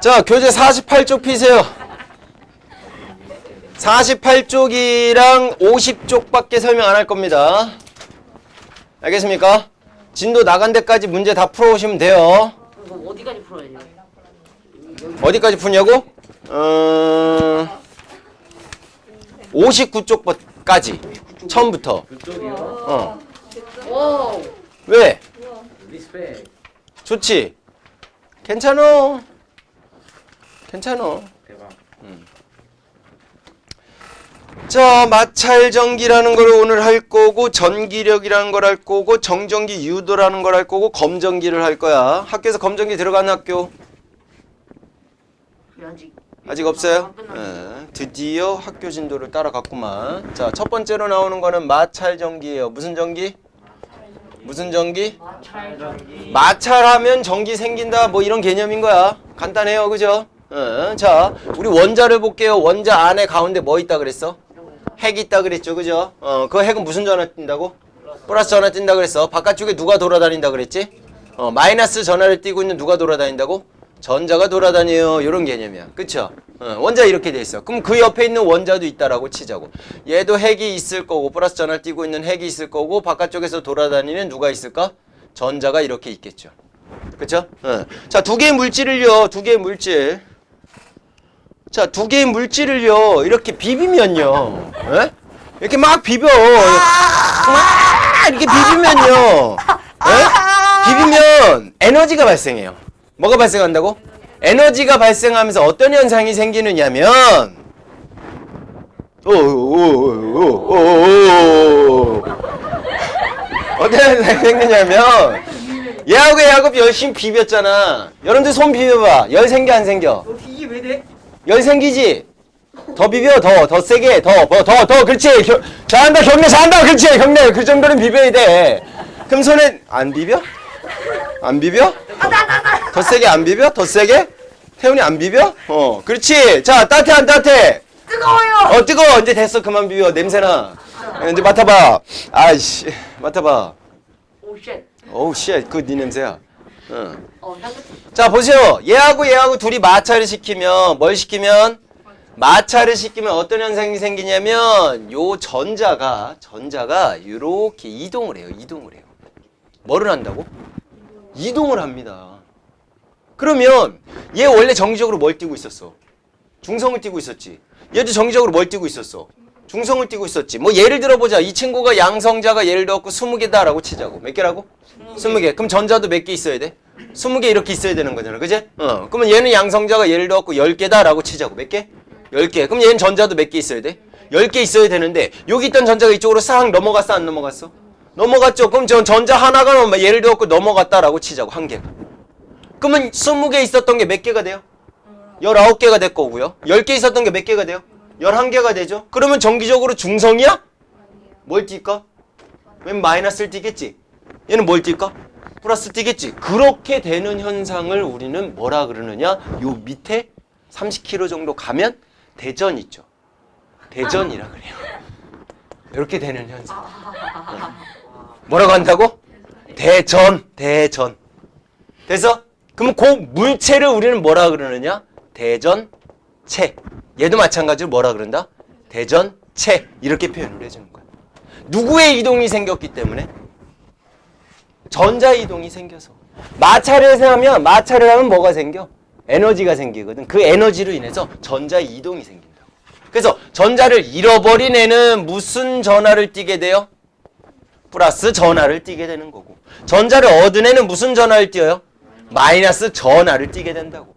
자, 교재 48쪽 피세요. 48쪽이랑 50쪽밖에 설명 안 할 겁니다. 알겠습니까? 진도 나간 데까지 문제 다 풀어오시면 돼요. 그럼 어디까지 풀어야 돼요? 어디까지 푸냐고? 59쪽까지. 처음부터. 그쪽이요? 오. 왜? 리스펙. 좋지? 괜찮어. 괜찮어. 대박. 자, 마찰전기라는 걸 오늘 할 거고, 전기력이라는 걸 할 거고, 정전기 유도라는 걸 할 거고, 검전기를 할 거야. 학교에서 검전기 들어가는 학교 아직 없어요? 네, 드디어 학교 진도를 따라갔구만. 자, 첫 번째로 나오는 거는 마찰전기예요. 무슨 전기? 무슨 전기? 마찰하면 전기 생긴다, 뭐 이런 개념인 거야. 간단해요, 그죠? 자, 우리 원자를 볼게요. 원자 안에 가운데 뭐 있다 그랬어? 핵 있다 그랬죠, 그죠? 그 핵은 무슨 전화 띈다고? 플러스 전화 띈다 그랬어. 바깥쪽에 누가 돌아다닌다 그랬지? 마이너스 전화를 띄고 있는 누가 돌아다닌다고? 전자가 돌아다녀요. 이런 개념이야. 그쵸? 원자 이렇게 돼 있어. 그럼 그 옆에 있는 원자도 있다라고 치자고. 얘도 핵이 있을 거고, 플러스 전화를 띄고 있는 핵이 있을 거고, 바깥쪽에서 돌아다니는 누가 있을까? 전자가 이렇게 있겠죠. 그쵸? 자, 두 개의 물질을요. 두 개의 물질. 자, 두 개의 물질을요. 이렇게 비비면요. 에? 이렇게 막 비벼. 막 이렇게 비비면요. 에? 비비면 에너지가 발생해요. 뭐가 발생한다고? 에너지가 발생하면서 어떤 현상이 생기느냐면 어떤 현상이 생기냐면 얘하고 열심히 비볐잖아. 여러분들 손 비벼봐. 열 생겨 안 생겨? 이게 왜 돼? 열 생기지? 더 비벼. 더 세게. 더 그렇지. 잘한다. 경례 잘한다. 그렇지. 경례 그 정도는 비벼야 돼. 그럼 손에 안 비벼? 안 비벼? 더 세게 안 비벼? 더 세게? 태훈이 안 비벼? 그렇지. 자, 따뜻해 안 따뜻해? 뜨거워요. 뜨거워. 이제 됐어. 그만 비벼. 냄새나. 이제 맡아봐. 아이씨. 맡아봐. 오 쉣. 오우 쉣. 그거 네 냄새야. 응. 향긋. 자, 보세요. 얘하고 둘이 마찰을 시키면 뭘 시키면? 마찰을 시키면 어떤 현상이 생기냐면 요 전자가 이렇게 이동을 해요. 뭐를 한다고? 이동을 합니다. 그러면 얘 원래 정기적으로 뭘 띄고 있었어? 중성을 띄고 있었지. 얘도 정기적으로 뭘 띄고 있었어? 중성을 띄고 있었지. 뭐 예를 들어보자. 이 친구가 양성자가 예를 들어갖고 20개다라고 치자고. 몇 개라고? 20개. 그럼 전자도 몇 개 있어야 돼? 20개 이렇게 있어야 되는 거잖아. 그지? 그러면 얘는 양성자가 예를 들어갖고 10개다라고 치자고. 몇 개? 10개. 그럼 얘는 전자도 몇 개 있어야 돼? 10개 있어야 되는데 여기 있던 전자가 이쪽으로 싹 넘어갔어? 안 넘어갔어? 넘어갔죠. 그럼 저 전자 하나가 예를 들어갖고 넘어갔다라고 치자고. 한 개가. 그러면 20개 있었던 게 몇 개가 돼요? 19개가 될 거고요. 10개 있었던 게 몇 개가 돼요? 11개가 되죠. 그러면 정기적으로 중성이야? 뭘 띨까? 웬 마이너스를 띄겠지? 얘는 뭘 띨까? 플러스 띄겠지. 그렇게 되는 현상을 우리는 뭐라 그러느냐? 요 밑에 30km 정도 가면 대전 있죠. 대전이라 그래요. 이렇게 되는 현상. 뭐라고 한다고? 대전. 그래서 그럼 그 물체를 우리는 뭐라 그러느냐? 대전체. 얘도 마찬가지로 뭐라 그런다? 대전체. 이렇게 표현을 해주는 거야. 누구의 이동이 생겼기 때문에? 전자 이동이 생겨서. 마찰을 하면 뭐가 생겨? 에너지가 생기거든. 그 에너지로 인해서 전자 이동이 생긴다고. 그래서 전자를 잃어버린 애는 무슨 전하를 띠게 돼요? 플러스 전하를 띠게 되는 거고. 전자를 얻은 애는 무슨 전하를 띄어요? 마이너스 전하를 띠게 된다고.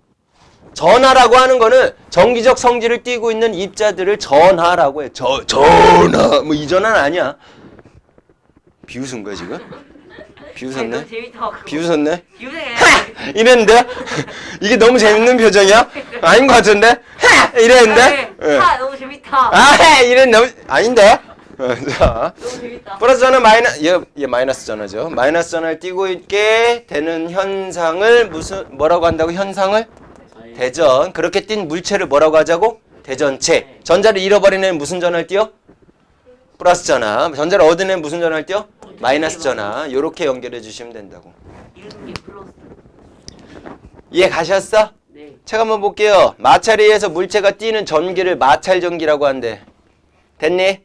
전하라고 하는 거는 정기적 성질을 띠고 있는 입자들을 전하라고 해. 전하. 뭐 이 전하는 아니야. 비웃은 거야 지금? 비웃었네? 비웃었네? 이랬는데? 이게 너무 재밌는 표정이야? 아닌 것 같은데? 이랬는데? 너무 재밌다. 이랬는데? 아닌데? 자, 너무 재밌다. 플러스 전화 얘 마이너스 전화죠. 마이너스 전화를 띄고 있게 되는 현상을 뭐라고 한다고? 현상을? 대전. 그렇게 띈 물체를 뭐라고 하자고? 대전체. 전자를 잃어버리는 애는 무슨 전화를 띄어? 플러스 전화. 전자를 얻은 애는 무슨 전화를 띄어? 마이너스 전화. 요렇게 연결해 주시면 된다고. 이해 가셨어? 네. 책 한번 볼게요. 마찰에 의해서 물체가 띄는 전기를 마찰전기라고 한대. 됐니?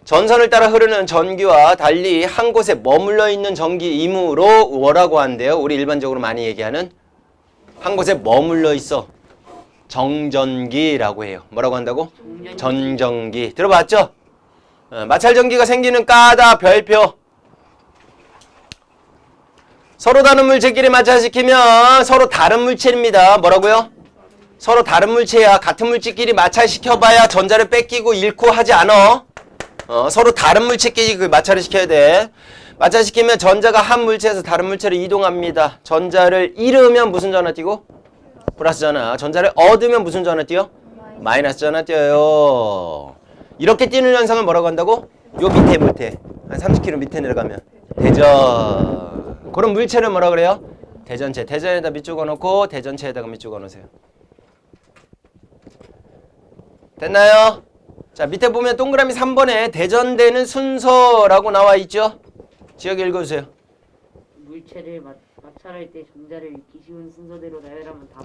전선을 따라 흐르는 전기와 달리 한 곳에 머물러 있는 전기 임무로 뭐라고 한대요? 우리 일반적으로 많이 얘기하는 한 곳에 머물러 있어. 정전기라고 해요. 뭐라고 한다고? 전전기. 들어봤죠? 마찰전기가 생기는 까다 별표. 서로 다른 물체끼리 마찰시키면 서로 다른 물체입니다. 뭐라고요? 서로 다른 물체야. 같은 물체끼리 마찰시켜봐야 전자를 뺏기고 잃고 하지 않아. 서로 다른 물체끼리 마찰을 시켜야 돼. 마찰시키면 전자가 한 물체에서 다른 물체로 이동합니다. 전자를 잃으면 무슨 전화 띄고? 플러스 전화. 전자를 얻으면 무슨 전화 띄어? 마이너스 전화 띄어요. 이렇게 띄는 현상을 뭐라고 한다고? 요 밑에 한 30km 밑에 내려가면 대전. 그런 물체를 뭐라 그래요? 대전체. 대전에다 밑 적어놓고 대전체에다가 밑 적어놓으세요. 됐나요? 자, 밑에 보면 동그라미 3번에 대전되는 순서라고 나와 있죠? 지역 읽어주세요. 물체를 마찰할 때 전자를 읽기 쉬운 순서대로 나열하면 답.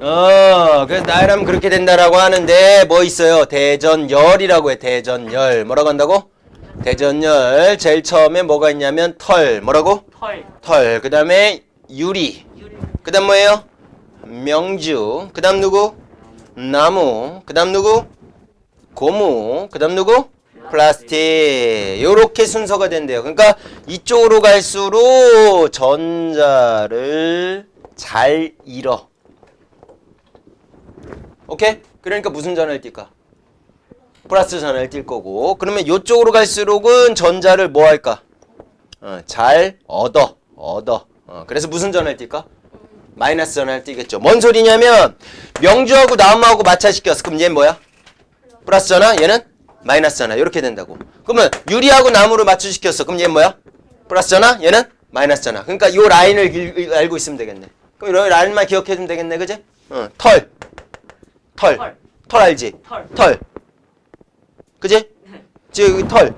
그래서 나열하면 그렇게 된다라고 하는데 뭐 있어요? 대전열이라고 해. 대전열. 뭐라고 한다고? 대전열. 제일 처음에 뭐가 있냐면 털. 뭐라고? 털. 그 다음에 유리. 그 다음 뭐예요? 명주. 그 다음 누구? 나무. 그 다음 누구? 고무. 그 다음 누구? 플라스틱. 요렇게 순서가 된대요. 그러니까 이쪽으로 갈수록 전자를 잘 잃어. 오케이? 그러니까 무슨 전화를 띌까? 플러스 전화를 띌 거고. 그러면 이쪽으로 갈수록은 전자를 뭐 할까? 잘 얻어. 그래서 무슨 전화를 띌까? 마이너스 전화를 띄겠죠. 뭔 소리냐면 명주하고 나무하고 마찰시켰어. 그럼 얘는 뭐야? 플러스 전화, 얘는 마이너스 전화. 이렇게 된다고. 그러면 유리하고 나무를 맞추시켰어. 그럼 얘는 뭐야? 플러스 전화, 얘는 마이너스 전화. 그러니까 이 라인을 알고 있으면 되겠네. 그럼 이 라인만 기억해주면 되겠네. 그지? 털 알지? 털. 그지? 지금 여기 털.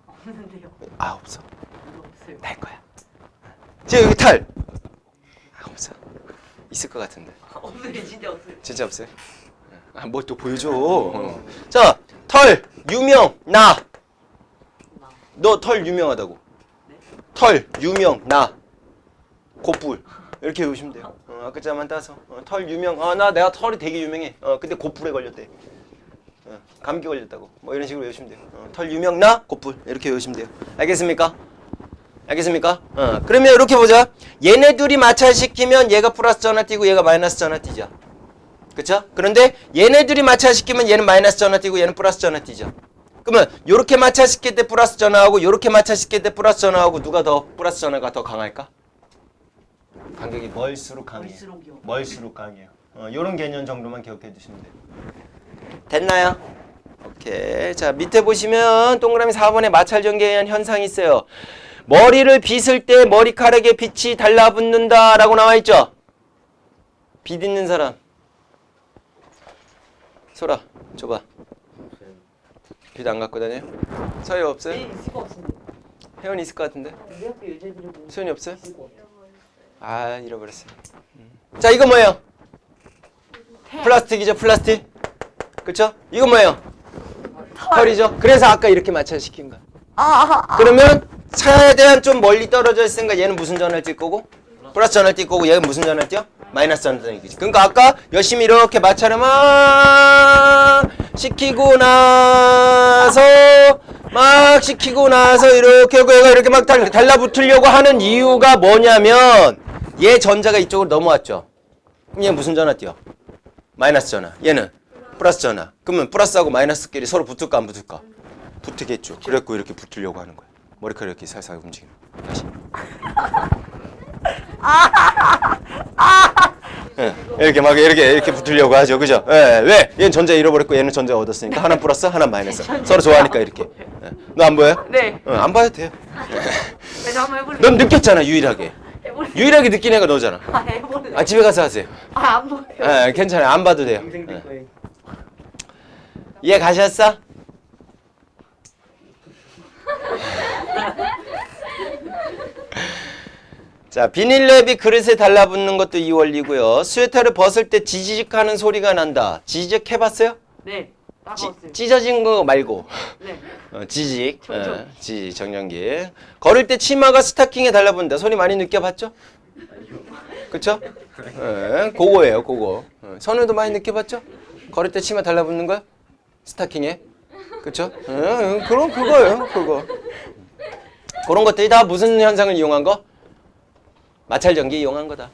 없는데요. 없어. 없어요. 날 거야. 지금 여기 털. 없어. 있을 것 같은데. 없어요. 진짜 없어요. 진짜 없어요? 뭐 또 보여줘. 자, 털 유명 나. 너 털 유명하다고. 털 유명 나. 고뿔 이렇게 보시면 돼요. 아까 자만 따서 털 유명. 내가 털이 되게 유명해. 근데 고뿔에 걸렸대. 감기 걸렸다고. 뭐 이런 식으로 외우시면 돼요. 털 유명 나 고뿔 이렇게 외우시면 돼요. 알겠습니까? 그러면 이렇게 보자. 얘네 둘이 마찰시키면 얘가 플러스 전화 띄고 얘가 마이너스 전화 띄죠. 그쵸? 그런데 얘네들이 마찰시키면 얘는 마이너스 전화 띄고 얘는 플러스 전화 띄죠. 그러면 요렇게 마찰시킬 때 플러스 전화하고 요렇게 마찰시킬 때 플러스 전화하고 누가 더 플러스 전화가 더 강할까? 간격이 멀수록 강해요. 멀수록이요. 멀수록 강해요. 요런 개념 정도만 기억해 두시면 돼요. 됐나요? 오케이. 자, 밑에 보시면 동그라미 4번에 마찰전기에 의한 현상이 있어요. 머리를 빗을 때 머리카락에 빛이 달라붙는다 라고 나와 있죠? 빗 있는 사람. 소라, 줘봐. 빛 안 갖고 다녀요? 서희 없어요? 네, 있을 것 같은데. 혜연이 있을 것 같은데? 우리 학교 여자애들은 뭐 수현이 없어요? 있을 것 같아요. 잃어버렸어요. 자, 이거 뭐예요? 플라스틱이죠, 플라스틱. 그쵸? 이거 뭐예요? 털이죠. 그래서 아까 이렇게 마찰시킨 거야. 그러면 최대한 좀 멀리 떨어져 있으니까 얘는 무슨 전화를 띌 거고? 플러스 전화를 띌 거고 얘는 무슨 전화를 띄어? 마이너스 전화를 띄지. 그러니까 아까 열심히 이렇게 마찰을 막 시키고 나서 이렇게 하고 얘가 이렇게 막 달라붙으려고 하는 이유가 뭐냐면 얘 전자가 이쪽으로 넘어왔죠. 그럼 얘는 무슨 전화 띄어? 마이너스 전화. 얘는 플러스 전화. 그러면 플러스하고 마이너스끼리 서로 붙을까 안 붙을까? 붙겠죠. 그래갖고 이렇게 붙으려고 하는 거야. 머리카락 이렇게 살살 움직이는 거야. 다시. 이렇게 막 이렇게 붙으려고 하죠. 그죠? 왜? 얘는 전자 잃어버렸고 얘는 전자 얻었으니까 하나 플러스 하나 마이너스. 서로 좋아하니까 이렇게. 너 안 보여요? 네. 안 봐도 돼요. 그래서 한번 해볼래요? 넌 느꼈잖아, 유일하게. 해볼래요? 유일하게 느낀 애가 너잖아. 해볼래요? 집에 가서 하세요. 안 보여요. 괜찮아요. 안 봐도 돼요. 동생들 거에 이해 가셨어? 자, 비닐랩이 그릇에 달라붙는 것도 이 원리고요. 스웨터를 벗을 때 지지직하는 소리가 난다. 지지직 해봤어요? 네. 따가웠어요. 찢어진 거 말고. 네. 지직. 정정. 지직, 정전기. 걸을 때 치마가 스타킹에 달라붙는다. 소리 많이 느껴봤죠? 그쵸? 그거예요, 그거. 선우도 많이 느껴봤죠? 걸을 때 치마 달라붙는 거요? 스타킹에. 그쵸? 그럼 그거예요, 그거. 그런 것들이 다 무슨 현상을 이용한 거? 마찰전기 이용한 거다.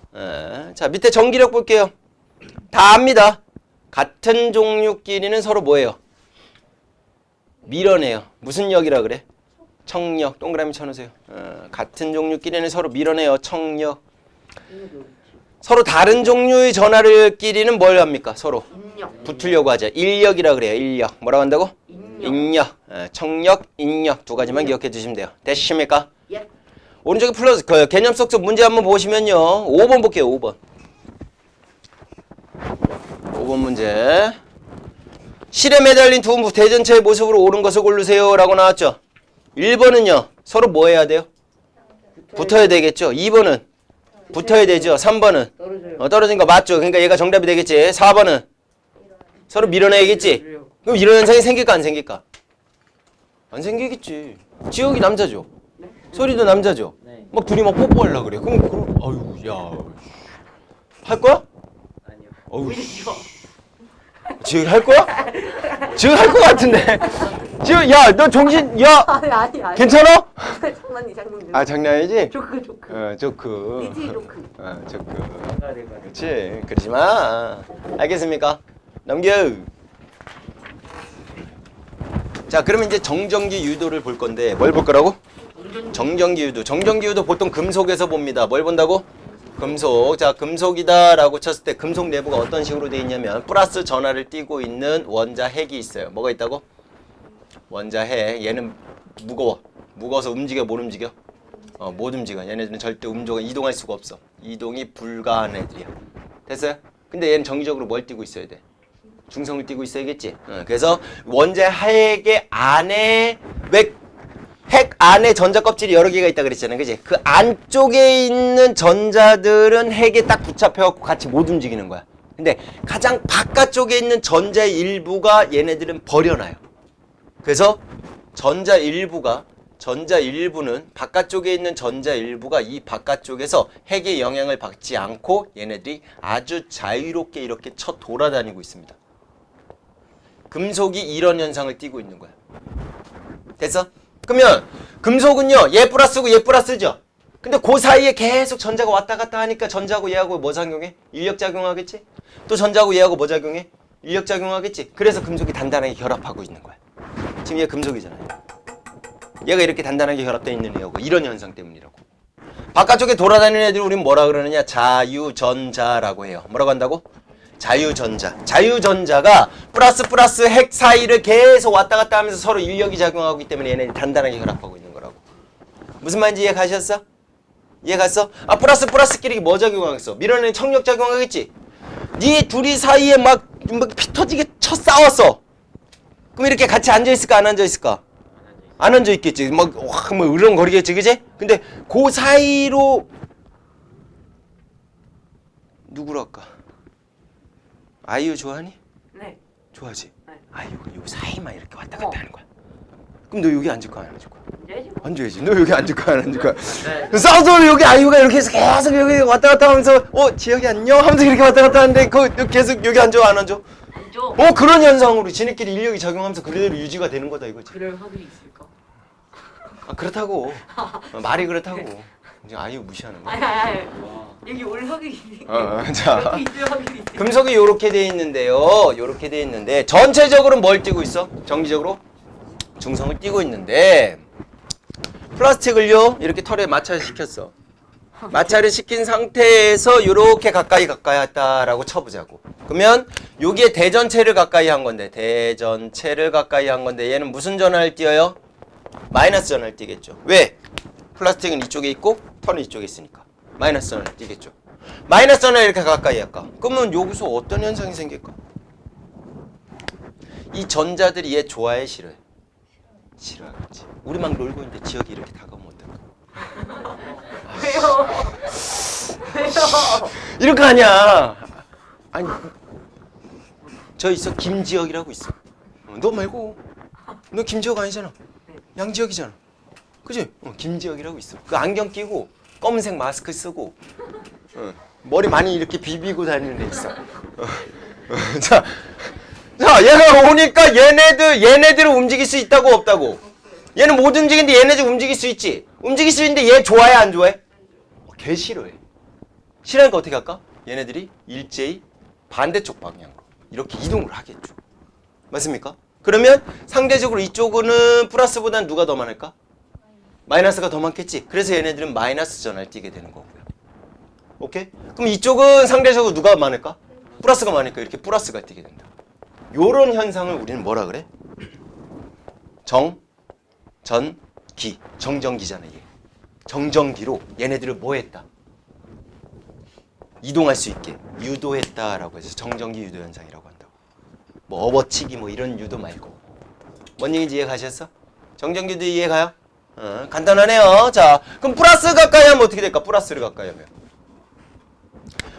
자, 밑에 전기력 볼게요. 다 압니다. 같은 종류끼리는 서로 뭐예요? 밀어내요. 무슨 역이라 그래? 청력. 동그라미 쳐놓으세요. 같은 종류끼리는 서로 밀어내요. 청력. 서로 다른 종류의 전하를끼리는 뭘 합니까? 서로 인력. 붙으려고 하죠. 인력이라 그래요. 인력. 뭐라고 한다고? 인력. 청력, 인력 두 가지만 기억해 주시면 돼요. 되십니까? 예. 오른쪽에 플러스 개념 속속 문제 한번 보시면요. 5번 볼게요. 5번. 5번 문제. 실에 매달린 두 대전차의 모습으로 옳은 것을 고르세요 라고 나왔죠. 1번은요. 서로 뭐 해야 돼요? 붙어야 되겠죠. 2번은 붙어야 되죠. 3번은 떨어져요. 떨어진 거 맞죠. 그러니까 얘가 정답이 되겠지. 4번은 서로 밀어내야겠지. 그래요. 그럼 이런 현상이 생길까 안 생길까? 안 생기겠지. 지혁이 남자죠. 소리도 남자죠. 네. 막 둘이 막 뽀뽀하려고 그래. 그럼 아유 야. 할 거야? 아니요. 어우. 오히려 지혁이 할 거야? 지혁이 할 거 같은데. 지혁 야, 너 정신 야. 아니. 괜찮아? 장난이 장난. 아, 장난이지? 조크. 조크. 리지 조크. 조크. 가래. 그렇지. 그러지 마. 알겠습니까? 넘겨. 자, 그러면 이제 정전기 유도를 볼 건데 뭘 볼 거라고? 정전기 유도. 정전기 유도 보통 금속에서 봅니다. 뭘 본다고? 금속. 자, 금속이다라고 쳤을 때 금속 내부가 어떤 식으로 돼 있냐면 플러스 전하를 띠고 있는 원자핵이 있어요. 뭐가 있다고? 원자핵. 얘는 무거워. 무거워서 움직여 못 움직여? 못 움직여. 얘네들은 절대 이동할 수가 없어. 이동이 불가한 애들이야. 됐어요? 근데 얘는 정기적으로 뭘 띠고 있어야 돼? 중성을 띠고 있어야겠지. 그래서 원자핵의 안에 핵 안에 전자 껍질이 여러 개가 있다 그랬잖아요. 그지? 그 안쪽에 있는 전자들은 핵에 딱 붙잡혀갖고 같이 못 움직이는 거야. 근데 가장 바깥쪽에 있는 전자의 일부가 얘네들은 버려놔요. 그래서 전자 일부는 바깥쪽에 있는 전자 일부가 이 바깥쪽에서 핵의 영향을 받지 않고 얘네들이 아주 자유롭게 이렇게 쳐 돌아다니고 있습니다. 금속이 이런 현상을 띠고 있는 거야. 됐어? 그러면 금속은요. 얘 플러스고 얘 플러스죠. 근데 그 사이에 계속 전자가 왔다 갔다 하니까 전자하고 얘하고 뭐 작용해? 인력 작용하겠지? 또 전자하고 얘하고 뭐 작용해? 인력 작용하겠지? 그래서 금속이 단단하게 결합하고 있는 거야. 지금 얘 금속이잖아요. 얘가 이렇게 단단하게 결합되어 있는 애하고 이런 현상 때문이라고. 바깥쪽에 돌아다니는 애들 우리는 뭐라 그러느냐? 자유전자라고 해요. 뭐라고 한다고? 자유전자. 자유전자가 플러스 핵 사이를 계속 왔다 갔다 하면서 서로 인력이 작용하기 때문에 얘네들이 단단하게 결합하고 있는 거라고. 무슨 말인지 이해 가셨어? 이해 갔어? 아, 플러스끼리 뭐 작용하겠어? 밀어내는 청력 작용하겠지? 네 둘이 사이에 막 피 터지게 쳐 싸웠어. 그럼 이렇게 같이 앉아있을까 안 앉아있을까? 안 앉아있겠지. 막 으렁거리겠지, 그지? 근데 그 사이로 누구랄까? 아이유 좋아하니? 네. 좋아하지? 네. 아이유가 요 사이만 이렇게 왔다 갔다 하는 거야. 그럼 너 여기 앉을 거야 안 앉을 거야? 이제 앉아야지. 너 여기 앉을 거야 안 앉을 거야? 싸워서 여기 아이유가 이렇게 해서 계속 여기 왔다 갔다 하면서 지혁이 안녕 하면서 이렇게 왔다 갔다 하는데 계속 여기 앉아 안 앉아? 앉죠. 그런 현상으로 지네끼리 인력이 작용하면서 그대로 유지가 되는 거다 이거지. 그럴 확률이 있을까? 아, 그렇다고. 말이 그렇다고. 이제 아이유 무시하는 거야. 아니. 여기 올 확률이 있을까? 자. 여기 있을 확률이 있을까? 금속이 요렇게 돼 있는데요. 요렇게 돼 있는데 전체적으로 뭘 띠고 있어? 정기적으로 중성을 띠고 있는데 플라스틱을요 이렇게 털에 마찰을 시켰어. 마찰을 시킨 상태에서 요렇게 가까이 했다라고 쳐보자고. 그러면 여기에 대전체를 가까이 한 건데 얘는 무슨 전하를 띄어요? 마이너스 전하를 띄겠죠. 왜? 플라스틱은 이쪽에 있고 털은 이쪽에 있으니까 마이너스 전하를 띄겠죠. 마이너스 전하를 이렇게 가까이 할까? 그러면 여기서 어떤 현상이 생길까? 이 전자들이 얘 좋아해 싫어해? 싫어하겠지. 우리 막 놀고 있는데 지역이 이렇게 다가오면 어떨까? 왜요? 왜요? 이럴 거 아니야. 아니, 저 있어. 김지혁이라고 있어. 너 말고. 너 김지혁 아니잖아. 양지혁이잖아. 그지? 김지혁이라고 있어. 그 안경 끼고 검은색 마스크 쓰고 머리 많이 이렇게 비비고 다니는 애 있어. 자, 얘가 오니까 얘네들은 움직일 수 있다고 없다고? 얘는 못 움직이는데 얘네들 움직일 수 있지. 움직일 수 있는데 얘 좋아해 안 좋아해? 걔 싫어해. 싫어하니까 어떻게 할까? 얘네들이 일제히 반대쪽 방향으로 이렇게 이동을 하겠죠. 맞습니까? 그러면 상대적으로 이쪽은 플러스보다는 누가 더 많을까? 마이너스가 더 많겠지. 그래서 얘네들은 마이너스 전화를 띄게 되는 거고요. 오케이? 그럼 이쪽은 상대적으로 누가 많을까? 플러스가 많으니까 이렇게 플러스가 띄게 된다. 요런 현상을 우리는 뭐라 그래? 정전기. 정전기잖아, 얘. 정전기로 얘네들을 뭐 했다? 이동할 수 있게 유도했다라고 해서 정전기 유도 현상이라고 한다고. 뭐 업어치기 뭐 이런 유도 말고. 뭔 얘기인지 이해 가셨어? 정전기 유도 이해 가요? 간단하네요. 자, 그럼 플러스 가까이 하면 어떻게 될까? 플러스를 가까이 하면.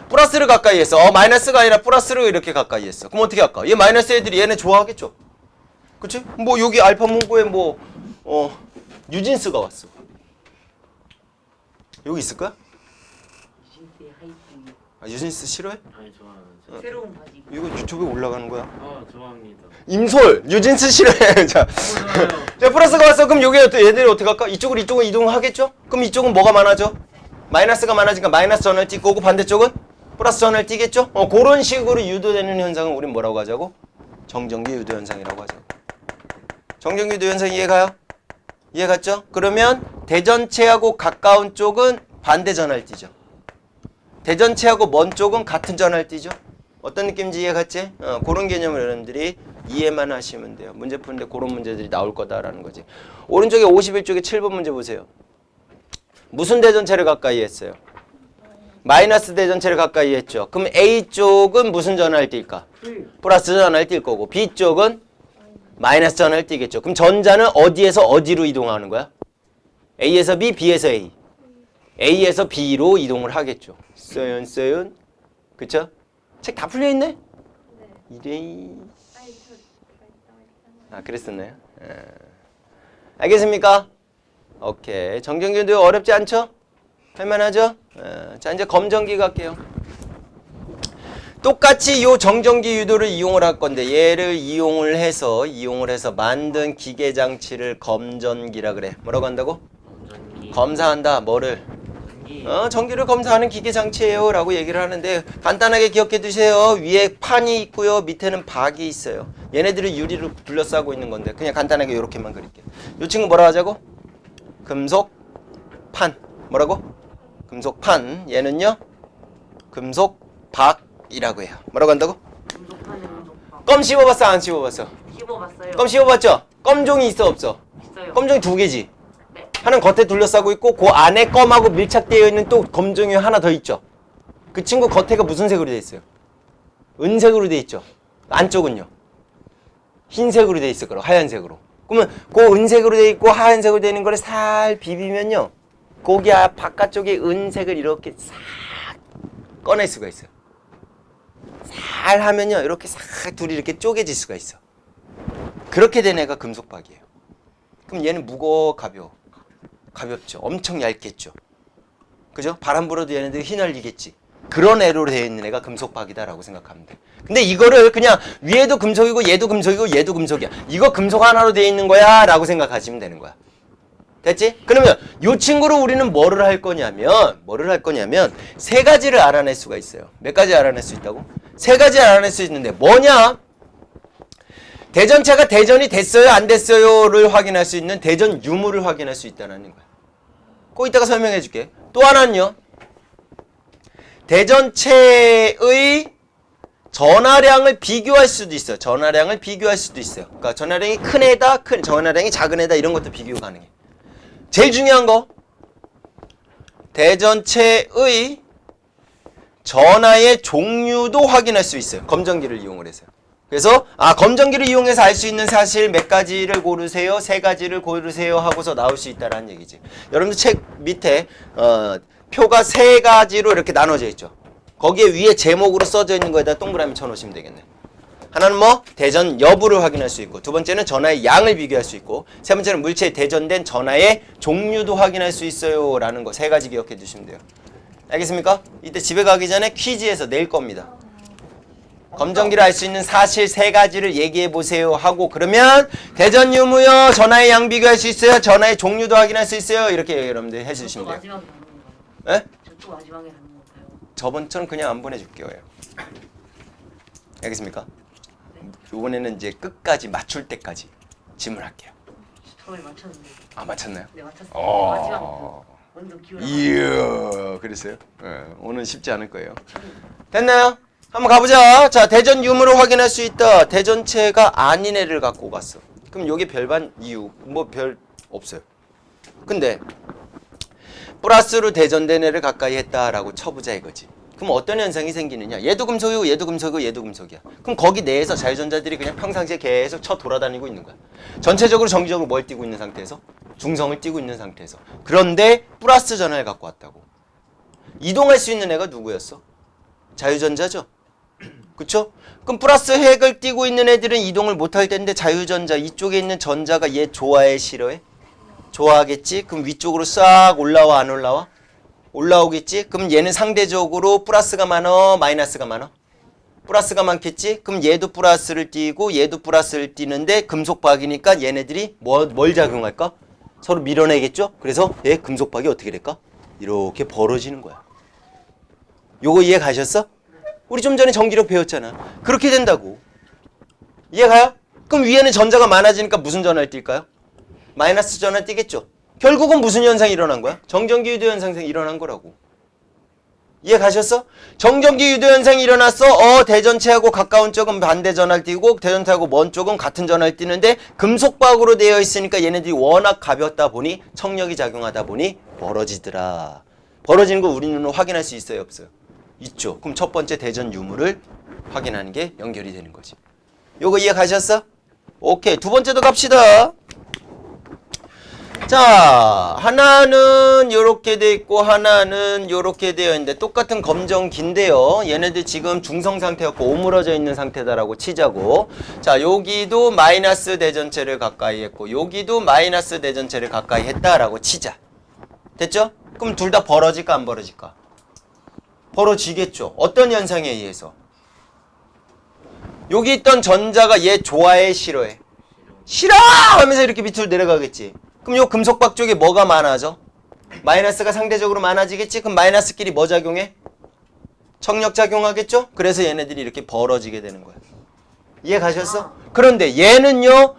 플러스를 가까이 했어. 마이너스가 아니라 플러스를 이렇게 가까이 했어. 그럼 어떻게 할까? 얘 마이너스 애들이 얘네 좋아하겠죠? 그치? 뭐 여기 알파 문고에 뭐 유진스가 왔어. 여기 있을 거야? 유진스의 하이틴. 유진스 싫어해? 아니 좋아하는. 새로운 바지. 이거 유튜브에 올라가는 거야. 좋아합니다. 임솔, 유진스 싫어해. 자, 자, 플러스가 왔어. 그럼 여기 얘들이 어떻게 할까? 이쪽은 이동하겠죠? 그럼 이쪽은 뭐가 많아져? 마이너스가 많아지니까 마이너스 전을 띄고 오고 반대쪽은 플러스 전을 띄겠죠? 그런 식으로 유도되는 현상을 우린 뭐라고 하자고? 정전기 유도 현상이라고 하자고. 정전기 유도 현상 이해가요? 이해갔죠? 그러면 대전체하고 가까운 쪽은 반대 전화를 띄죠. 대전체하고 먼 쪽은 같은 전화를 띄죠. 어떤 느낌인지 이해갔지? 그런 개념을 여러분들이 이해만 하시면 돼요. 문제 푸는데 그런 문제들이 나올 거다라는 거지. 오른쪽에 51쪽에 7번 문제 보세요. 무슨 대전체를 가까이 했어요? 마이너스 대전체를 가까이 했죠. 그럼 A쪽은 무슨 전화를 띨까? 플러스 전화를 띨 거고 B쪽은 마이너스 전화를 띄겠죠. 그럼 전자는 어디에서 어디로 이동하는 거야? A에서 B, B에서 A. A에서 B로 이동을 하겠죠. 써윤. 그쵸? 책 다 풀려있네? 이래. 그랬었나요? 알겠습니까? 오케이. 정전기도 어렵지 않죠? 할만하죠? 자, 이제 검전기 갈게요. 똑같이 요 정전기 유도를 이용을 할 건데 얘를 이용을 해서 만든 기계 장치를 검전기라 그래. 뭐라고 한다고? 검사한다. 뭐를? 전기를 검사하는 기계 장치예요 라고 얘기를 하는데 간단하게 기억해 두세요. 위에 판이 있고요. 밑에는 박이 있어요. 얘네들을 유리로 둘러싸고 있는 건데 그냥 간단하게 이렇게만 그릴게요. 이 친구 뭐라 하자고? 금속판. 뭐라고? 금속판. 얘는요? 금속박이라고 해요. 뭐라고 한다고? 금속판에 금속박. 껌 씹어봤어? 안 씹어봤어? 씹어봤어요. 껌 씹어봤죠? 껌종이 있어 없어? 있어요. 껌종이 2개지? 네. 하나는 겉에 둘러싸고 있고 그 안에 껌하고 밀착되어 있는 또 검종이 하나 더 있죠. 그 친구 겉에가 무슨 색으로 되어 있어요? 은색으로 되어 있죠. 안쪽은요? 흰색으로 되어 있을 거라고. 하얀색으로. 그러면 그 은색으로 되어 있고 하얀색으로 되어 있는 거를 살 비비면요. 거기 바깥쪽에 은색을 이렇게 싹 꺼낼 수가 있어요. 살 하면요. 이렇게 싹 둘이 이렇게 쪼개질 수가 있어. 그렇게 된 애가 금속박이에요. 그럼 얘는 무거워, 가벼워? 가볍죠. 엄청 얇겠죠. 그죠? 바람 불어도 얘네들 휘날리겠지. 그런 애로 되어 있는 애가 금속박이다라고 생각하면 돼. 근데 이거를 그냥 위에도 금속이고 얘도 금속이고 얘도 금속이야. 이거 금속 하나로 되어 있는 거야 라고 생각하시면 되는 거야. 됐지? 그러면 이 친구로 우리는 뭐를 할 거냐면 세 가지를 알아낼 수가 있어요. 몇 가지 알아낼 수 있다고? 세 가지 알아낼 수 있는데 뭐냐? 대전체가 대전이 됐어요 안 됐어요를 확인할 수 있는 대전 유무를 확인할 수 있다는 거야. 꼭 이따가 설명해 줄게. 또 하나는요. 대전체의 전하량을 비교할 수도 있어요. 전하량을 비교할 수도 있어요. 그러니까 전하량이 큰 애다, 전하량이 작은 애다 이런 것도 비교 가능해. 제일 중요한 거 대전체의 전하의 종류도 확인할 수 있어요. 검전기를 이용을 해서요. 그래서 검전기를 이용해서 알 수 있는 사실 몇 가지를 고르세요, 세 가지를 고르세요 하고서 나올 수 있다라는 얘기지. 여러분들 책 밑에 표가 세 가지로 이렇게 나눠져 있죠. 거기에 위에 제목으로 써져 있는 거에다 동그라미 쳐놓으시면 되겠네. 하나는 뭐 대전 여부를 확인할 수 있고, 두 번째는 전하의 양을 비교할 수 있고, 세 번째는 물체에 대전된 전하의 종류도 확인할 수 있어요 라는 거 세 가지 기억해 두시면 돼요. 알겠습니까? 이때 집에 가기 전에 퀴즈에서 낼 겁니다. 검정기를 알 수 있는 사실 세 가지를 얘기해 보세요 하고, 그러면 대전 유무요, 전하의 양 비교할 수 있어요, 전하의 종류도 확인할 수 있어요, 이렇게 여러분들 해주시면 돼요. 마지막에 하는 건가요? 에? 저쪽 마지막에 하는 건가요? 저번처럼 그냥 안 보내줄게요. 알겠습니까? 이번에는 이제 끝까지 맞출 때까지 질문할게요. 처음에 맞췄는데. 아, 맞췄나요? 네, 맞췄어요. 마지막 먼저 기울여. 이야, 그랬어요? 오늘 쉽지 않을 거예요. 됐나요? 한번 가보자. 자, 대전 유무를 확인할 수 있다. 대전체가 아닌 애를 갖고 갔어. 그럼 여기 별반 이유 뭐 별 없어요. 근데 플러스로 대전된 애를 가까이 했다라고 쳐보자 이거지. 그럼 어떤 현상이 생기느냐? 얘도 금속이고 얘도 금속이고 얘도 금속이야. 그럼 거기 내에서 자유전자들이 그냥 평상시에 계속 쳐 돌아다니고 있는 거야. 전체적으로 정기적으로 뭘 띄고 있는 상태에서? 중성을 띄고 있는 상태에서. 그런데 플러스 전하를 갖고 왔다고. 이동할 수 있는 애가 누구였어? 자유전자죠. 그쵸? 그럼 플러스 핵을 띄고 있는 애들은 이동을 못할 텐데, 자유전자 이쪽에 있는 전자가 얘 좋아해 싫어해? 좋아하겠지? 그럼 위쪽으로 싹 올라와 안 올라와? 올라오겠지? 그럼 얘는 상대적으로 플러스가 많어 마이너스가 많어? 플러스가 많겠지? 그럼 얘도 플러스를 띄고 얘도 플러스를 띄는데 금속박이니까 얘네들이 뭘 작용할까? 서로 밀어내겠죠? 그래서 얘 금속박이 어떻게 될까? 이렇게 벌어지는 거야. 요거 이해 가셨어? 우리 좀 전에 전기력 배웠잖아. 그렇게 된다고. 이해가요? 그럼 위에는 전자가 많아지니까 무슨 전하를 띌까요? 마이너스 전하를 띄겠죠. 결국은 무슨 현상이 일어난 거야? 정전기 유도 현상이 일어난 거라고. 이해 가셨어? 정전기 유도 현상이 일어났어. 대전체하고 가까운 쪽은 반대 전하를 띄고 대전체하고 먼 쪽은 같은 전하를 띄는데 금속박으로 되어 있으니까 얘네들이 워낙 가볍다 보니 청력이 작용하다 보니 벌어지더라. 벌어지는 거 우리 눈으로 확인할 수 있어요, 없어요? 있죠. 그럼 첫 번째 대전 유무를 확인하는 게 연결이 되는 거지. 요거 이해 가셨어? 오케이. 두 번째도 갑시다. 자, 하나는 요렇게 돼 있고 하나는 요렇게 되어 있는데 똑같은 검정기인데요. 얘네들 지금 중성 상태였고 오므러져 있는 상태다라고 치자고. 자, 여기도 마이너스 대전체를 가까이 했고 여기도 마이너스 대전체를 가까이 했다라고 치자. 됐죠? 그럼 둘 다 벌어질까 안 벌어질까? 벌어지겠죠. 어떤 현상에 의해서? 여기 있던 전자가 얘 좋아해 싫어해? 싫어! 하면서 이렇게 밑으로 내려가겠지. 그럼 요 금속박 쪽에 뭐가 많아져? 마이너스가 상대적으로 많아지겠지? 그럼 마이너스끼리 뭐 작용해? 청력 작용하겠죠? 그래서 얘네들이 이렇게 벌어지게 되는 거야. 이해 가셨어? 그런데 얘는요, 요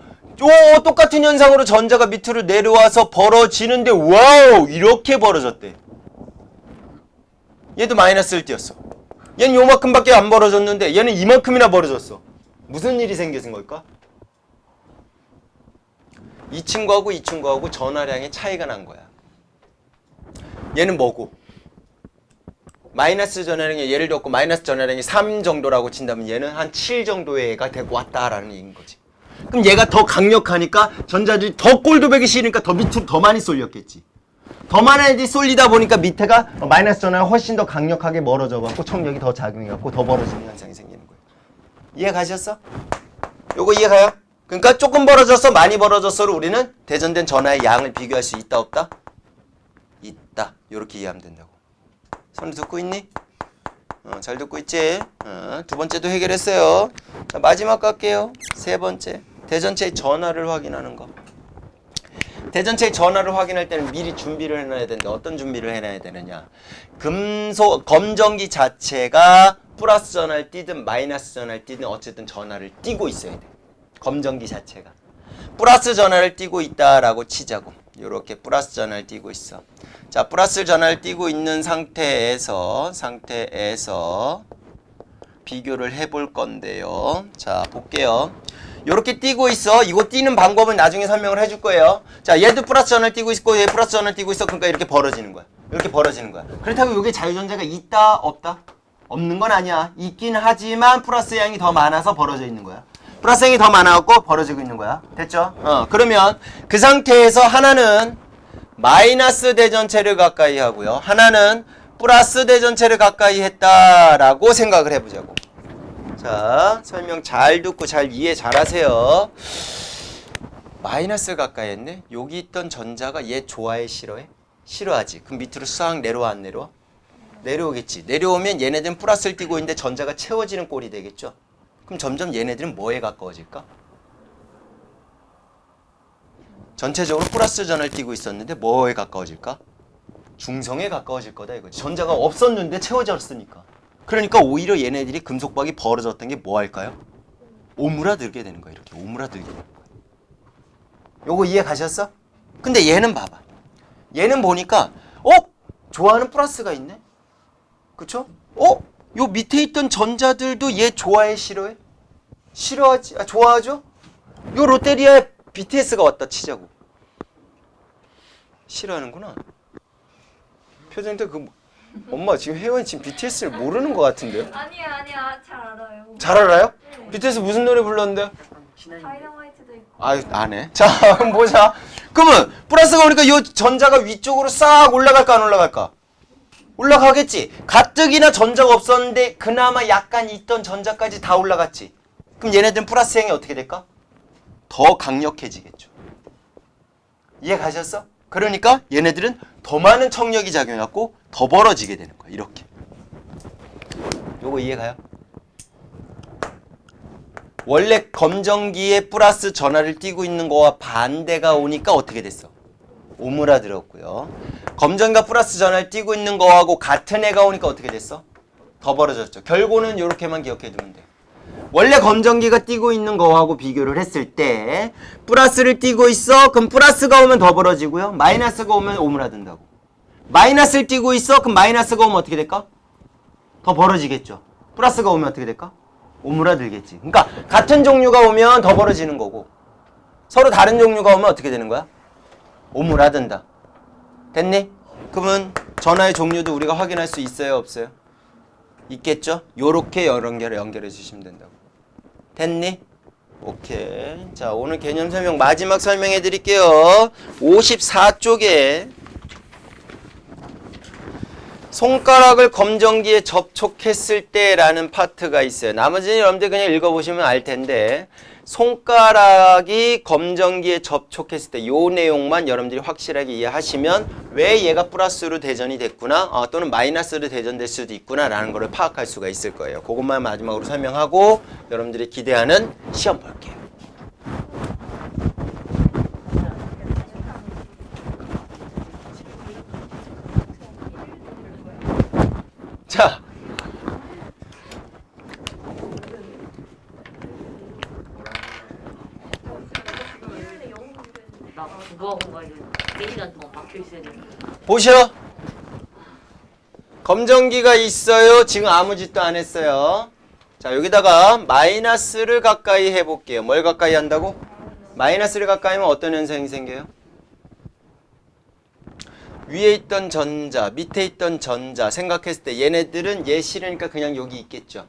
똑같은 현상으로 전자가 밑으로 내려와서 벌어지는데 와우! 이렇게 벌어졌대. 얘도 마이너스를 띄었어. 얘는 요만큼밖에 안 벌어졌는데 얘는 이만큼이나 벌어졌어. 무슨 일이 생겨진 걸까? 이 친구하고 이 친구하고 전하량의 차이가 난 거야. 얘는 뭐고? 마이너스 전하량이 예를 들었고 마이너스 전하량이 3 정도라고 친다면 얘는 한 7 정도의 애가 되고 왔다라는 얘기인 거지. 그럼 얘가 더 강력하니까 전자들이 더 꼴도배기 싫으니까 더 밑으로 더 많이 쏠렸겠지. 더 많이 쏠리다 보니까 밑에가 마이너스 전하가 훨씬 더 강력하게 멀어져 갖고 청력이 더 작용해 갖고 더 벌어지는 현상이 생기는 거예요. 이해 가셨어? 요거 이해 가요? 그러니까 조금 벌어졌어 많이 벌어졌어를 우리는 대전된 전하의 양을 비교할 수 있다 없다? 있다. 요렇게 이해하면 된다고. 손 듣고 있니? 잘 듣고 있지? 두 번째도 해결했어요. 자, 마지막 갈게요. 세 번째. 대전체의 전하를 확인하는 거. 대전체의 전하를 확인할 때는 미리 준비를 해놔야 되는데 어떤 준비를 해놔야 되느냐. 검정기 자체가 플러스 전하를 띄든 마이너스 전하를 띄든 어쨌든 전하를 띄고 있어야 돼. 검정기 자체가. 플러스 전하를 띄고 있다라고 치자고. 요렇게 플러스 전하를 띄고 있어. 자, 플러스 전하를 띄고 있는 상태에서 비교를 해볼 건데요. 자, 볼게요. 요렇게 띄고 있어. 이거 띄는 방법은 나중에 설명을 해줄 거예요. 자, 얘도 플러스 전하를 띄고 있고 얘 플러스 전하를 띄고 있어. 그러니까 이렇게 벌어지는 거야. 이렇게 벌어지는 거야. 그렇다고 여기 자유전자가 있다 없다? 없는 건 아니야. 있긴 하지만 플러스 양이 더 많아서 벌어져 있는 거야. 플러스 양이 더 많아갖고 벌어지고 있는 거야. 됐죠? 그러면 그 상태에서 하나는 마이너스 대전체를 가까이 하고요. 하나는 플러스 대전체를 가까이 했다라고 생각을 해보자고. 자, 설명 잘 듣고 잘 이해 잘 하세요. 마이너스 가까이 했네? 여기 있던 전자가 얘 좋아해 싫어해? 싫어하지. 그럼 밑으로 싹 내려와 안 내려와? 내려오겠지. 내려오면 얘네들은 플러스를 띄고 있는데 전자가 채워지는 꼴이 되겠죠. 그럼 점점 얘네들은 뭐에 가까워질까? 전체적으로 플러스 전을 띄고 있었는데 뭐에 가까워질까? 중성에 가까워질 거다 이거지. 전자가 없었는데 채워졌으니까. 그러니까 오히려 얘네들이 금속박이 벌어졌던 게 뭐 할까요? 오므라들게 되는 거야. 이렇게 오므라들게 되는 거야. 요거 이해 가셨어? 근데 얘는 봐봐. 얘는 보니까 좋아하는 플러스가 있네? 그쵸? 요 밑에 있던 전자들도 얘 좋아해 싫어해? 싫어하지? 좋아하죠? 요 롯데리아에 BTS가 왔다 치자고. 싫어하는구나. 표정도 엄마 지금 혜원이 지금 BTS를 모르는 것 같은데요? 아니야 잘 알아요. 잘 알아요? BTS 무슨 노래 불렀는데요? 다이너마이트도 있고. 안 해. 자, 그럼 보자. 그러면 플러스가 오니까 이 전자가 위쪽으로 싹 올라갈까 안 올라갈까? 올라가겠지. 가뜩이나 전자가 없었는데 그나마 약간 있던 전자까지 다 올라갔지. 그럼 얘네들은 플러스 행이 어떻게 될까? 더 강력해지겠죠. 이해 가셨어? 그러니까 얘네들은 더 많은 청력이 작용해갖고 더 벌어지게 되는 거야. 이렇게. 요거 이해가요? 원래 검정기에 플러스 전하를 띄고 있는 거와 반대가 오니까 어떻게 됐어? 오므라들었고요. 검정기가 플러스 전하를 띄고 있는 거하고 같은 애가 오니까 어떻게 됐어? 더 벌어졌죠. 결과는 이렇게만 기억해 두면 돼. 원래 검정기가 띄고 있는 거하고 비교를 했을 때 플러스를 띄고 있어. 그럼 플러스가 오면 더 벌어지고요. 마이너스가 오면 오므라든다고. 마이너스를 띄고 있어. 그럼 마이너스가 오면 어떻게 될까? 더 벌어지겠죠. 플러스가 오면 어떻게 될까? 오므라들겠지. 그러니까 같은 종류가 오면 더 벌어지는 거고 서로 다른 종류가 오면 어떻게 되는 거야? 오므라든다. 됐니? 그러면 전하의 종류도 우리가 확인할 수 있어요? 없어요? 있겠죠? 요렇게 연결해 주시면 된다고. 됐니? 오케이. 자, 오늘 개념 설명 마지막 설명해 드릴게요. 54쪽에 손가락을 검정기에 접촉했을 때라는 파트가 있어요. 나머지는 여러분들 그냥 읽어보시면 알 텐데 손가락이 검정기에 접촉했을 때 요 내용만 여러분들이 확실하게 이해하시면 왜 얘가 플러스로 대전이 됐구나 또는 마이너스로 대전될 수도 있구나 라는 걸 파악할 수가 있을 거예요. 그것만 마지막으로 설명하고 여러분들이 기대하는 시험 볼게요. 자, 나 국어학원 가야 돼. 4시간 동안 박혀 있어야 돼. 보셔. 검정기가 있어요. 지금 아무 짓도 안 했어요. 자, 여기다가 마이너스를 가까이 해볼게요. 뭘 가까이 한다고? 마이너스를 가까이 하면 어떤 현상이 생겨요? 위에 있던 전자, 밑에 있던 전자 생각했을 때 얘네들은 얘 싫으니까 그냥 여기 있겠죠.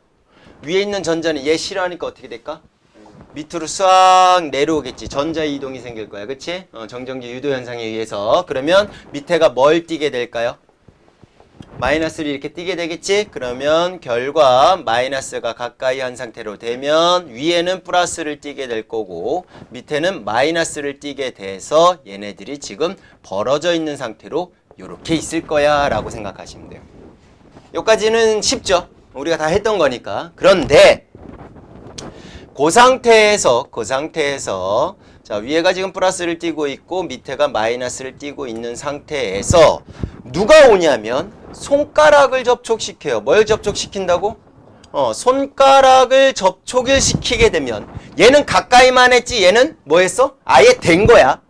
위에 있는 전자는 얘 싫어하니까 어떻게 될까? 밑으로 싹 내려오겠지. 전자 이동이 생길 거야. 그치? 정전기 유도 현상에 의해서. 그러면 밑에가 뭘 띄게 될까요? 마이너스를 이렇게 띄게 되겠지? 그러면 결과 마이너스가 가까이 한 상태로 되면 위에는 플러스를 띄게 될 거고 밑에는 마이너스를 띄게 돼서 얘네들이 지금 벌어져 있는 상태로 이렇게 있을 거야 라고 생각하시면 돼요. 여기까지는 쉽죠? 우리가 다 했던 거니까. 그런데 그 상태에서 자, 위에가 지금 플러스를 띄고 있고 밑에가 마이너스를 띄고 있는 상태에서 누가 오냐면 손가락을 접촉시켜요. 뭘 접촉시킨다고? 손가락을 접촉을 시키게 되면 얘는 가까이만 했지 얘는 뭐 했어? 아예 된 거야.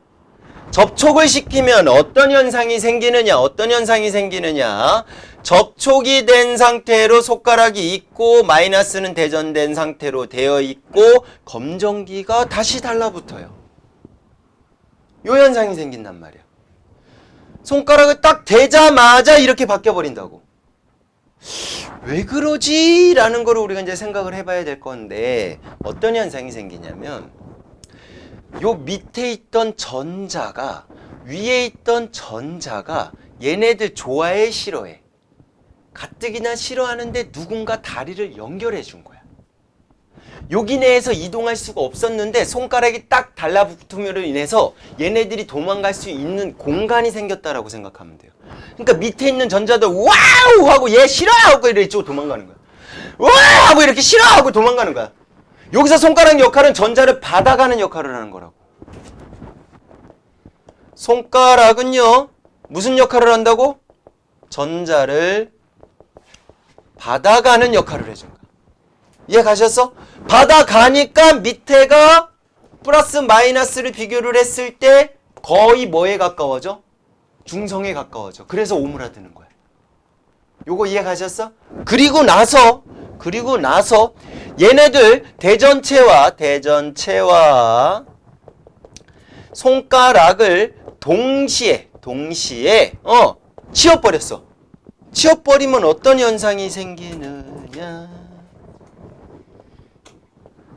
접촉을 시키면 어떤 현상이 생기느냐? 접촉이 된 상태로 손가락이 있고 마이너스는 대전된 상태로 되어 있고 검정기가 다시 달라붙어요. 요 현상이 생긴단 말이야. 손가락을 딱 대자마자 이렇게 바뀌어버린다고. 왜 그러지? 라는 거를 우리가 이제 생각을 해봐야 될 건데 어떤 현상이 생기냐면 요 밑에 있던 전자가 위에 있던 전자가 얘네들 좋아해 싫어해? 가뜩이나 싫어하는데 누군가 다리를 연결해 준 거야. 여기 내에서 이동할 수가 없었는데 손가락이 딱 달라붙음으로 인해서 얘네들이 도망갈 수 있는 공간이 생겼다라고 생각하면 돼요. 그러니까 밑에 있는 전자들 와우 하고 얘 싫어하고 이쪽으로 도망가는 거야. 와우 하고 이렇게 싫어하고 도망가는 거야. 여기서 손가락 역할은 전자를 받아가는 역할을 하는 거라고. 손가락은요 무슨 역할을 한다고? 전자를 받아가는 역할을 해준 거야. 이해 가셨어? 받아가니까 밑에가 플러스 마이너스를 비교를 했을 때 거의 뭐에 가까워져? 중성에 가까워져. 그래서 오므라드는 거야. 요거 이해 가셨어? 그리고 나서 얘네들 대전체와 손가락을 동시에 치워버렸어. 치워버리면 어떤 현상이 생기느냐?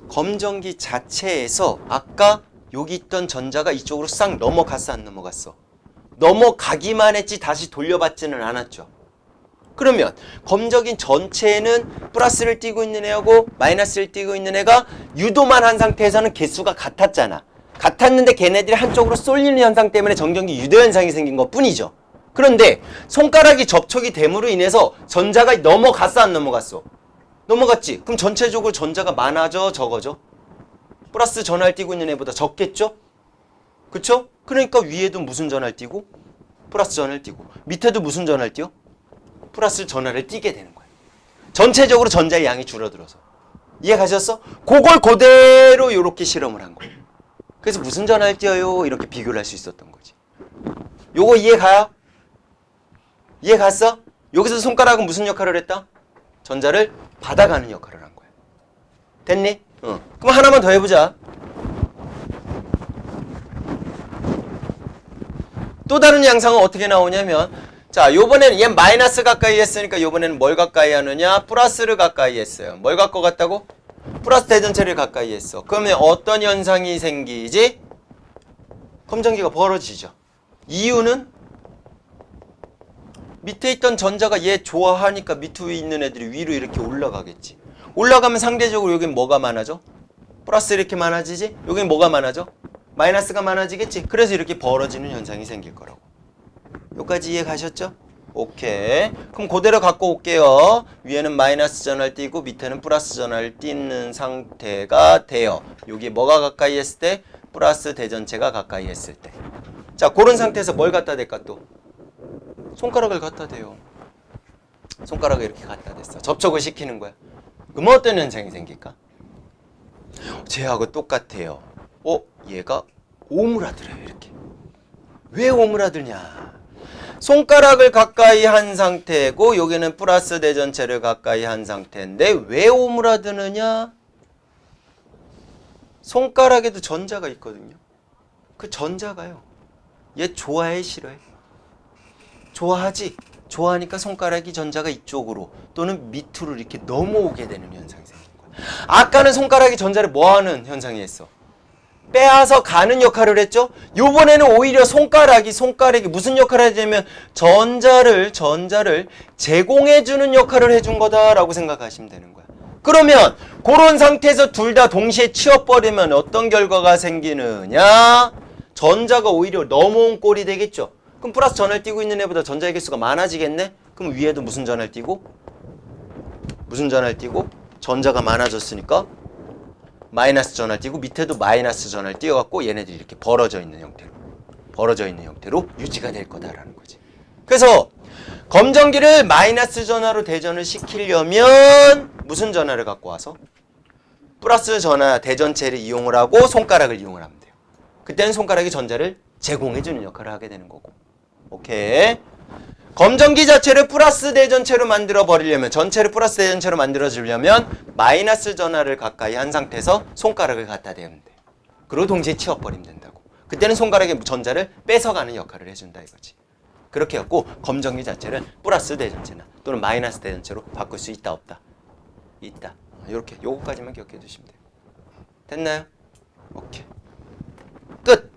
검정기 자체에서 아까 여기 있던 전자가 이쪽으로 싹 넘어갔어, 안 넘어갔어? 넘어가기만 했지 다시 돌려받지는 않았죠. 그러면 검정기 전체에는 플러스를 띄고 있는 애하고 마이너스를 띄고 있는 애가 유도만 한 상태에서는 개수가 같았잖아. 같았는데 걔네들이 한쪽으로 쏠리는 현상 때문에 정전기 유도 현상이 생긴 것 뿐이죠. 그런데 손가락이 접촉이 됨으로 인해서 전자가 넘어갔어, 안 넘어갔어? 넘어갔지. 그럼 전체적으로 전자가 많아져, 적어져? 플러스 전하를 띄고 있는 애보다 적겠죠? 그쵸? 그러니까 위에도 무슨 전하를 띄고? 플러스 전하를 띄고. 밑에도 무슨 전하를 띄워? 플러스 전하를 띄게 되는 거야. 전체적으로 전자의 양이 줄어들어서. 이해 가셨어? 그걸 그대로 이렇게 실험을 한 거예요. 그래서 무슨 전하를 띄어요? 이렇게 비교를 할 수 있었던 거지. 요거 이해 가요? 이해 갔어? 여기서 손가락은 무슨 역할을 했다? 전자를 받아가는 역할을 한 거야. 됐니? 그럼 하나만 더 해보자. 또 다른 양상은 어떻게 나오냐면, 자, 요번에는 얘 마이너스 가까이 했으니까 요번에는 뭘 가까이 하느냐? 플러스를 가까이 했어요. 뭘 갖고 갔다고? 플러스 대전체를 가까이 했어. 그러면 어떤 현상이 생기지? 검정기가 벌어지죠. 이유는 밑에 있던 전자가 얘 좋아하니까 밑에 있는 애들이 위로 이렇게 올라가겠지. 올라가면 상대적으로 여긴 뭐가 많아져? 플러스 이렇게 많아지지? 여긴 뭐가 많아져? 마이너스가 많아지겠지? 그래서 이렇게 벌어지는 현상이 생길 거라고. 여기까지 이해 가셨죠? 오케이. 그럼 그대로 갖고 올게요. 위에는 마이너스 전하를 띄고 밑에는 플러스 전하를 띄는 상태가 돼요. 여기 뭐가 가까이 했을 때? 플러스 대전체가 가까이 했을 때. 자, 그런 상태에서 뭘 갖다 댈까 또? 손가락을 갖다 대요. 손가락을 이렇게 갖다 댔어. 접촉을 시키는 거야. 그럼 어떤 현상이 생길까? 쟤하고 똑같아요. 얘가 오므라들어요, 이렇게. 왜 오므라드냐? 손가락을 가까이 한 상태고 여기는 플러스 대전체를 가까이 한 상태인데 왜 오므라드느냐? 손가락에도 전자가 있거든요. 그 전자가요. 얘 좋아해, 싫어해? 좋아하지? 좋아하니까 손가락이 전자가 이쪽으로 또는 밑으로 이렇게 넘어오게 되는 현상이 생긴 거야. 아까는 손가락이 전자를 뭐하는 현상이 했어? 빼앗아 가는 역할을 했죠? 요번에는 오히려 손가락이 무슨 역할을 하냐면 전자를 제공해주는 역할을 해준 거다라고 생각하시면 되는 거야. 그러면 그런 상태에서 둘 다 동시에 치워버리면 어떤 결과가 생기느냐? 전자가 오히려 넘어온 꼴이 되겠죠? 그럼 플러스 전하를 띄고 있는 애보다 전자의 개수가 많아지겠네? 그럼 위에도 무슨 전하를 띄고? 전자가 많아졌으니까 마이너스 전하를 띄고 밑에도 마이너스 전하를 띄워갖고 얘네들이 이렇게 벌어져 있는 형태로 유지가 될 거다라는 거지. 그래서 검정기를 마이너스 전하로 대전을 시키려면 무슨 전하를 갖고 와서? 플러스 전하 대전체를 이용을 하고 손가락을 이용을 하면 돼요. 그때는 손가락이 전자를 제공해주는 역할을 하게 되는 거고. 오케이. 검정기 자체를 플러스 대전체로 만들어 버리려면, 전체를 플러스 대전체로 만들어 주려면 마이너스 전하를 가까이 한 상태에서 손가락을 갖다 대면 돼. 그리고 동시에 치워버리면 된다고. 그때는 손가락의 전자를 뺏어가는 역할을 해준다 이거지. 그렇게 해갖고 검정기 자체를 플러스 대전체나 또는 마이너스 대전체로 바꿀 수 있다 없다? 있다. 이렇게 요거까지만 기억해 두시면 돼요. 됐나요? 오케이. 끝.